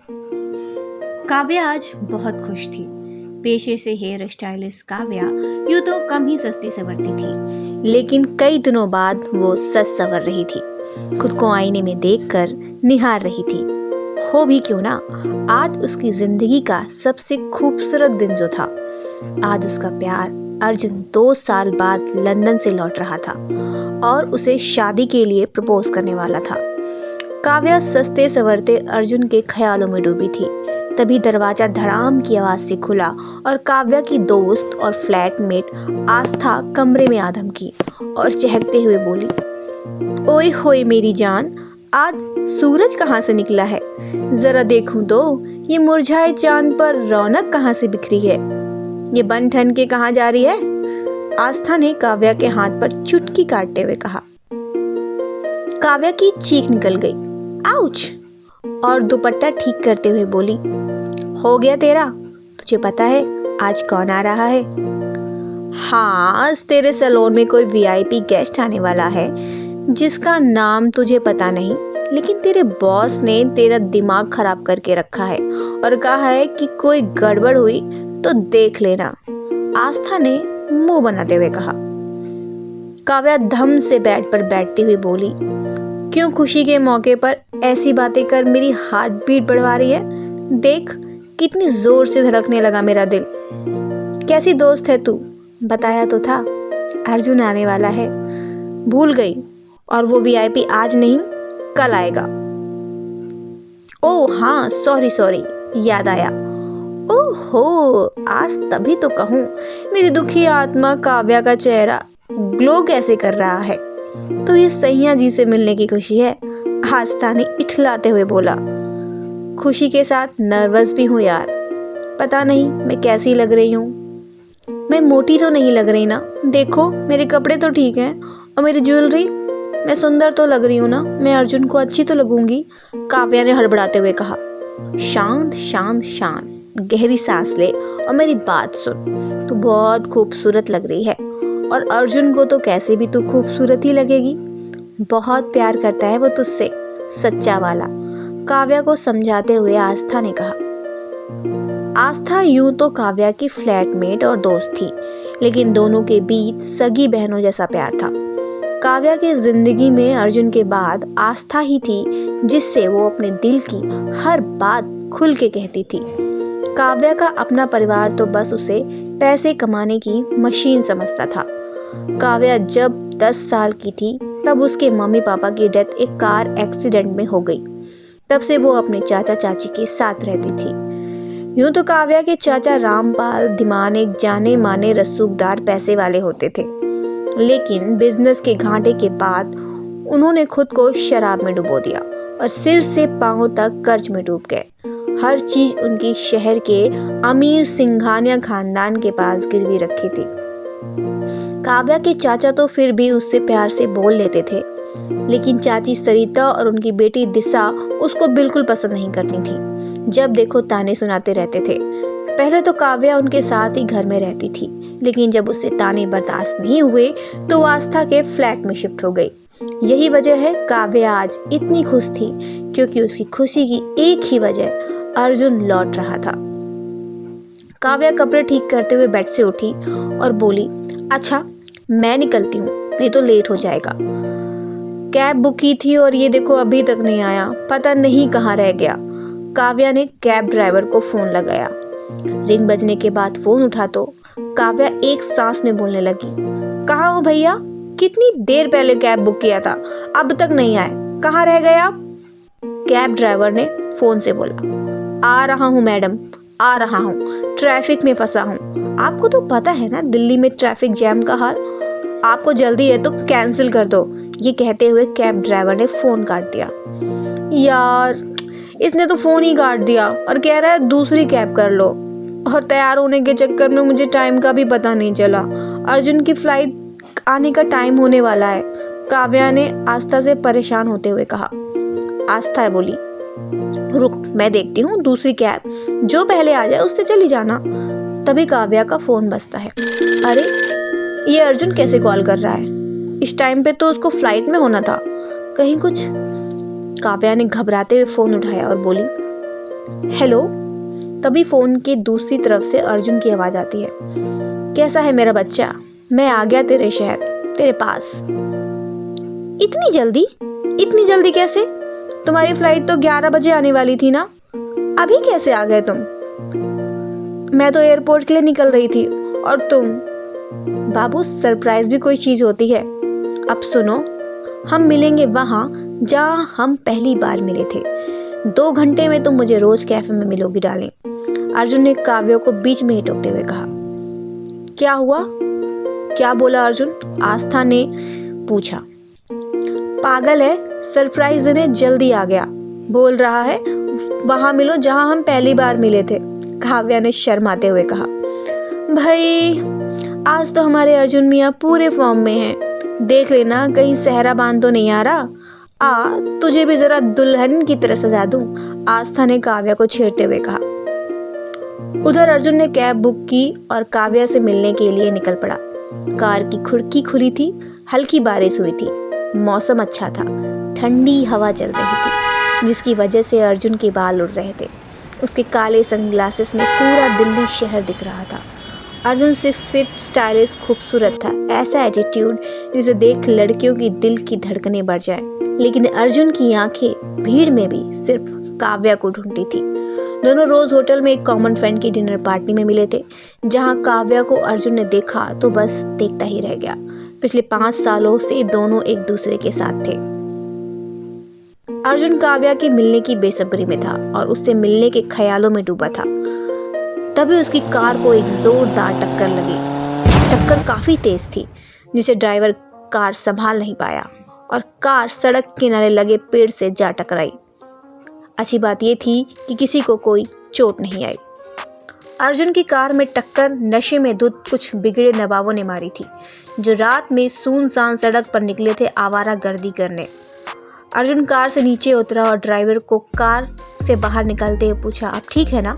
काव्या आज बहुत खुश थी। पेशे से हेयर स्टाइलिस्ट काव्या यूं तो कम ही सस्ती संवरती थी, लेकिन कई दिनों बाद वो सच संवर रही थी। खुद को आईने में देखकर निहार रही थी। हो भी क्यों ना, आज उसकी जिंदगी का सबसे खूबसूरत दिन जो था। आज उसका प्यार अर्जुन 2 साल बाद लंदन से लौट रहा था और उसे शादी के लिए प्रपोज करने वाला था। काव्या सस्ते संवरते अर्जुन के ख्यालों में डूबी थी। तभी दरवाजा धड़ाम की आवाज से खुला और काव्या की दोस्त और फ्लैटमेट आस्था कमरे में आदम की और चहकते हुए बोली, ओए होए मेरी जान, आज सूरज कहाँ से निकला है? जरा देखूं तो ये मुरझाए चांद पर रौनक कहाँ से बिखरी है? ये बन ठन के कहाँ जा रही है? आस्था ने काव्या के हाथ पर चुटकी काटते हुए कहा। काव्या की चीख निकल गई, आउच! और दुपट्टा ठीक करते हुए बोली, हो गया तेरा? तुझे पता है आज कौन आ रहा है? हाँ, आज तेरे सैलून में कोई वीआईपी गेस्ट आने वाला है जिसका नाम तुझे पता नहीं, लेकिन तेरे बॉस ने तेरा दिमाग खराब करके रखा है और कहा है कि कोई गड़बड़ हुई तो देख लेना। आस्था ने मुंह बनाते हुए कहा। काव्या धम से बेड पर बैठती हुई बोली, क्यों खुशी के मौके पर ऐसी बातें कर मेरी हार्ट बीट बढ़वा रही है? देख कितनी जोर से धड़कने लगा मेरा दिल। कैसी दोस्त है तू? बताया तो था अर्जुन आने वाला है, भूल गई? और वो वीआईपी आज नहीं कल आएगा। ओह हाँ, सॉरी, याद आया। ओहो, आज तभी तो कहूँ मेरी दुखी आत्मा काव्या का चेहरा ग्लो कैसे कर रहा है। तो ये सैया जी से मिलने की खुशी है? आस्था ने इठलाते हुए बोला। खुशी के साथ नर्वस भी हूँ यार। पता नहीं मैं कैसी लग रही हूँ। मैं मोटी तो नहीं लग रही ना? देखो मेरे कपड़े तो ठीक हैं और मेरी ज्वेलरी। मैं सुंदर तो लग रही हूँ ना? मैं अर्जुन को अच्छी तो लगूंगी? काव्या ने हड़बड़ाते हुए कहा। शांत शांत शांत, गहरी सांस ले और मेरी बात सुन। तू बहुत खूबसूरत लग रही है और अर्जुन को तो कैसे भी तू खूबसूरत ही लगेगी। बहुत प्यार करता है वो तुझसे, सच्चा वाला, काव्या को समझाते हुए आस्था ने कहा। आस्था यूं तो काव्या की फ्लैटमेट और दोस्त थी, लेकिन दोनों के बीच सगी बहनों जैसा प्यार था। काव्या की जिंदगी में अर्जुन के बाद आस्था ही थी जिससे वो अपने दिल की हर बात खुल के कहती थी। काव्या का अपना परिवार तो बस उसे पैसे कमाने की मशीन समझता था। काव्या जब 10 साल की थी तब उसके मम्मी पापा की डेथ एक कार एक्सीडेंट में हो गई। तब से वो अपने चाचा चाची के साथ रहती थी। यूं तो काव्या के चाचा रामपाल धीमान एक जाने माने रसूखदार पैसे वाले होते थे, लेकिन बिजनेस के घाटे के बाद उन्होंने खुद को शराब में डुबो दिया और सिर से पांव तक कर्ज में डूब गए। हर चीज उनकी शहर के अमीर सिंघानिया खानदान के पास गिरवी रखी थी। काव्या के चाचा तो फिर भी उससे प्यार से बोल लेते थे, लेकिन चाची सरिता और उनकी बेटी दिशा उसको बिल्कुल पसंद नहीं करती थी। जब देखो ताने सुनाते रहते थे। पहले तो काव्या उनके साथ ही घर में रहती थी, लेकिन जब उससे ताने बर्दाश्त नहीं हुए तो वो आस्था के फ्लैट में शिफ्ट हो गई। यही वजह है काव्या आज इतनी खुश थी, क्योंकि उसकी खुशी की एक ही वजह अर्जुन लौट रहा था। काव्या कपड़े ठीक करते हुए बेड से उठी और बोली, अच्छा मैं निकलती हूँ, नहीं तो लेट हो जाएगा। कैब बुक की थी और ये देखो अभी तक नहीं आया, पता नहीं कहाँ रह गया। काव्या ने कैब ड्राइवर को फोन लगाया। रिंग बजने के बाद फोन उठा तो काव्या एक सांस में बोलने लगी, कहाँ हो भैया? कितनी देर पहले कैब बुक किया था, अब तक नहीं आए, कहाँ रह गए आप? कैब ड्राइवर ने फोन से बोला, आ रहा हूँ मैडम, आ रहा हूँ, ट्रैफिक में फंसा हूँ। आपको तो पता है ना दिल्ली में ट्रैफिक जैम का हाल। आपको जल्दी है तो कैंसिल कर दो। ये कहते हुए कैब ड्राइवर ने फोन काट दिया। यार, इसने तो फोन ही काट दिया और कह रहा है दूसरी कैब कर लो। और तैयार होने के चक्कर में मुझे टाइम का भी पता नहीं चला। अर्जुन की फ्लाइट आने का टाइम होने वाला है। काव्या ने आस्था से परेशान होते हुए कहा। आस्था बोली, रुक मैं देखती हूँ दूसरी कैब, जो पहले आ जाए उससे चली जाना। तभी काव्या का फोन बजता है। अरे ये अर्जुन कैसे कॉल कर रहा है? इस टाइम पे तो उसको फ्लाइट में होना था, कहीं कुछ। काव्या ने घबराते हुए फोन उठाया और बोली, हेलो। तभी फ़ोन के दूसरी तरफ से अर्जुन की आवाज़ आती है। कैसा है मेरा बच्चा? मैं आ गया तेरे शहर, तेरे पास। इतनी जल्दी? इतनी जल्दी कैसे? तुम्हारी फ्लाइट तो 11 बजे आने वाली थी ना, अभी कैसे आ गए तुम? मैं तो एयरपोर्ट के लिए निकल रही थी और तुम? बाबू, सरप्राइज भी कोई चीज़ होती है। अब सुनो, हम मिलेंगे वहाँ जहाँ हम पहली बार मिले थे। 2 घंटे में तुम मुझे रोज कैफे में मिलोगी डार्लिंग। अर्जुन ने काव्या को बीच में ही टोकते हुए कहा। क्या हुआ? क्या बोला अर्जुन? आस्था ने पूछा। पागल है, सरप्राइज देने जल्दी आ गया। बोल रहा है वहाँ मिलो जहाँ हम पहली बार मिले थे, काव्या ने शर्माते हुए कहा। भाई, आज तो हमारे अर्जुन मियाँ पूरे फॉर्म में हैं। देख लेना कहीं सहरा बांध तो नहीं आ रहा। तुझे भी जरा दुल्हन की तरह सजा दूं, आस्था ने काव्या को छेड़ते हुए कहा। उधर अर्जुन ने कैब बुक की और काव्या से मिलने के लिए निकल पड़ा। कार की खिड़की खुली थी, हल्की बारिश हुई थी, मौसम अच्छा था, ठंडी हवा चल रही थी जिसकी वजह से अर्जुन के बाल उड़ रहे थे। उसके काले सनग्लासेस में पूरा दिल्ली शहर दिख रहा था। अर्जुन 6 फीट स्टाइलिश खूबसूरत था, ऐसा एटीट्यूड जिसे देख लड़कियों की दिल की धड़कनें बढ़ जाए। लेकिन अर्जुन की आंखें भीड़ में भी सिर्फ काव्या को ढूंढती थी। दोनों रोज होटल में एक कॉमन फ्रेंड की डिनर पार्टी में मिले थे, जहां काव्या को अर्जुन ने देखा तो बस देखता ही रह गया। पिछले 5 सालों से दोनों एक दूसरे के साथ थे। अर्जुन काव्या के मिलने की बेसब्री में था और उससे मिलने के ख्यालों में डूबा था। तभी उसकी कार को एक जोरदार टक्कर लगी। टक्कर काफी तेज थी जिसे ड्राइवर कार संभाल नहीं पाया और कार सड़क किनारे लगे पेड़ से जा टकराई। अच्छी बात यह थी कि किसी को कोई चोट नहीं आई। अर्जुन की कार में टक्कर नशे में धुत कुछ बिगड़े नवाबों ने मारी थी, जो रात में सुनसान सड़क पर निकले थे आवारागर्दी करने। अर्जुन कार से नीचे उतरा और ड्राइवर को कार से बाहर निकालते हुए पूछा, आप ठीक है ना?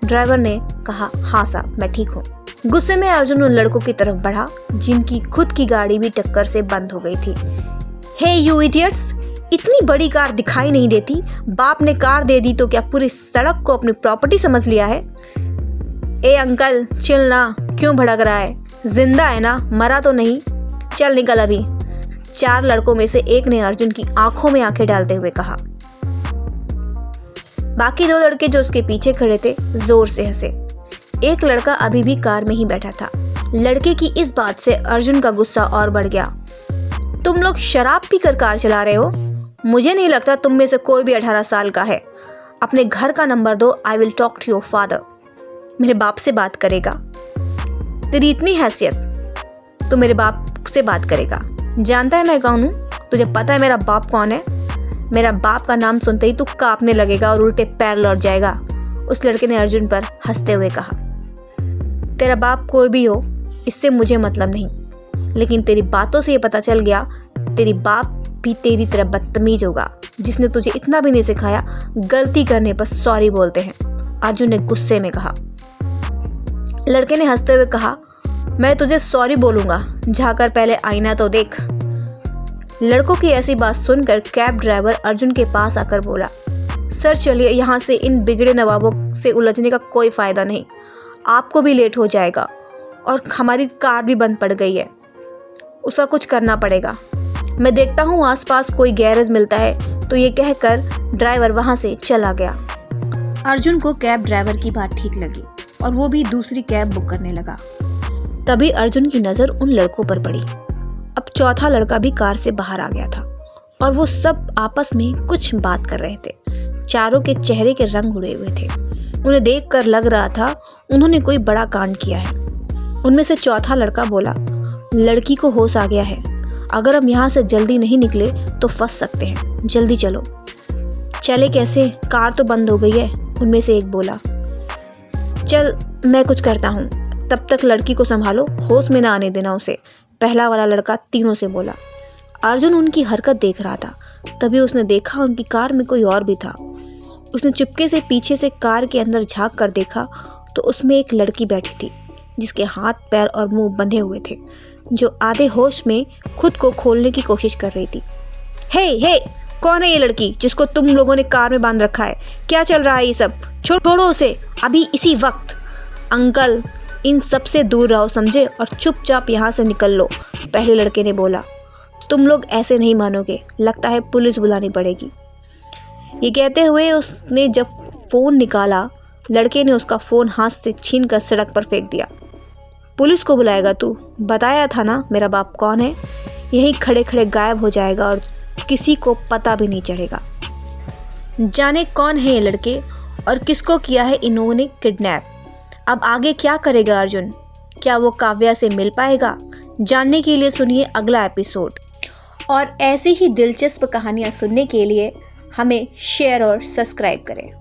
ड्राइवर ने कहा, हाँ साहब, मैं ठीक हूँ। गुस्से में अर्जुन उन लड़कों की तरफ बढ़ा जिनकी खुद की गाड़ी भी टक्कर से बंद हो गई थी। हे यू इडियट्स, इतनी बड़ी कार दिखाई नहीं देती? बाप ने कार दे दी तो क्या पूरी सड़क को अपनी प्रॉपर्टी समझ लिया है? ए अंकल, चिल ना, क्यों भड़क रहा है? जिंदा है ना, मरा तो नहीं? चल निकल अभी। 4 लड़कों में से एक ने अर्जुन की आंखों में आंखें डालते हुए कहा। बाकी 2 लड़के जो उसके पीछे खड़े थे जोर से हंसे। एक लड़का अभी भी कार में ही बैठा था। लड़के की इस बात से अर्जुन का गुस्सा और बढ़ गया। तुम लोग शराब पीकर कार चला रहे हो? मुझे नहीं लगता तुम में से कोई भी 18 साल का है। अपने घर का नंबर दो, I will talk to your father. मेरे बाप से बात करेगा? तेरी इतनी हैसियत, तू मेरे बाप से बात करेगा? जानता है मैं कौन हूँ? तुझे पता है मेरा बाप कौन है? मेरा बाप का नाम सुनते ही तू कांपने लगेगा और उल्टे पैर लौट जाएगा। उस लड़के ने अर्जुन पर हंसते हुए कहा। तेरा बाप कोई भी हो, इससे मुझे मतलब नहीं, लेकिन तेरी बातों से ये पता चल गया तेरी बाप भी तेरी तरह बदतमीज होगा, जिसने तुझे इतना भी नहीं सिखाया गलती करने पर सॉरी बोलते हैं, अर्जुन ने गुस्से में कहा। लड़के ने हंसते हुए कहा, मैं तुझे सॉरी बोलूंगा, जाकर पहले आईना तो देख। लड़कों की ऐसी बात सुनकर कैब ड्राइवर अर्जुन के पास आकर बोला, सर चलिए, यहाँ से इन बिगड़े नवाबों से उलझने का कोई फ़ायदा नहीं, आपको भी लेट हो जाएगा और हमारी कार भी बंद पड़ गई है, उसका कुछ करना पड़ेगा। मैं देखता हूँ आसपास कोई गैरेज मिलता है। तो ये कहकर ड्राइवर वहाँ से चला गया। अर्जुन को कैब ड्राइवर की बात ठीक लगी और वो भी दूसरी कैब बुक करने लगा। तभी अर्जुन की नज़र उन लड़कों पर पड़ी। अब चौथा लड़का भी कार से बाहर आ गया था और वो सब आपस में कुछ बात कर रहे थे। चारों के चेहरे के रंग उड़े हुए थे। उन्हें देखकर लग रहा था उन्होंने कोई बड़ा कांड किया है। उनमें से चौथा लड़का बोला, लड़की को होश आ गया है, अगर हम यहाँ से जल्दी नहीं निकले तो फंस सकते हैं, जल्दी चलो। चले कैसे? कार तो बंद हो गई है, उनमें से एक बोला। चल मैं कुछ करता हूँ, तब तक लड़की को संभालो, होश में ना आने देना उसे, पहला वाला लड़का तीनों से बोला। अर्जुन उनकी हरकत देख रहा था। तभी उसने देखा उनकी कार में कोई और भी था। उसने चुपके से पीछे से कार के अंदर झांक कर देखा तो उसमें एक लड़की बैठी थी जिसके हाथ पैर और मुंह बंधे हुए थे, जो आधे होश में खुद को खोलने की कोशिश कर रही थी। हे, कौन है ये लड़की जिसको तुम लोगों ने कार में बांध रखा है? क्या चल रहा है ये सब? छोड़ो उसे अभी इसी वक्त। अंकल, इन सब से दूर रहो समझे, और चुपचाप यहाँ से निकल लो, पहले लड़के ने बोला। तुम लोग ऐसे नहीं मानोगे, लगता है पुलिस बुलानी पड़ेगी। ये कहते हुए उसने जब फ़ोन निकाला, लड़के ने उसका फ़ोन हाथ से छीन कर सड़क पर फेंक दिया। पुलिस को बुलाएगा तू? बताया था ना मेरा बाप कौन है। यहीं खड़े खड़े गायब हो जाएगा और किसी को पता भी नहीं चलेगा। जाने कौन है ये लड़के और किसको किया है इन्होंने किडनैप। अब आगे क्या करेगा अर्जुन? क्या वो काव्या से मिल पाएगा? जानने के लिए सुनिए अगला एपिसोड। और ऐसी ही दिलचस्प कहानियाँ सुनने के लिए हमें शेयर और सब्सक्राइब करें।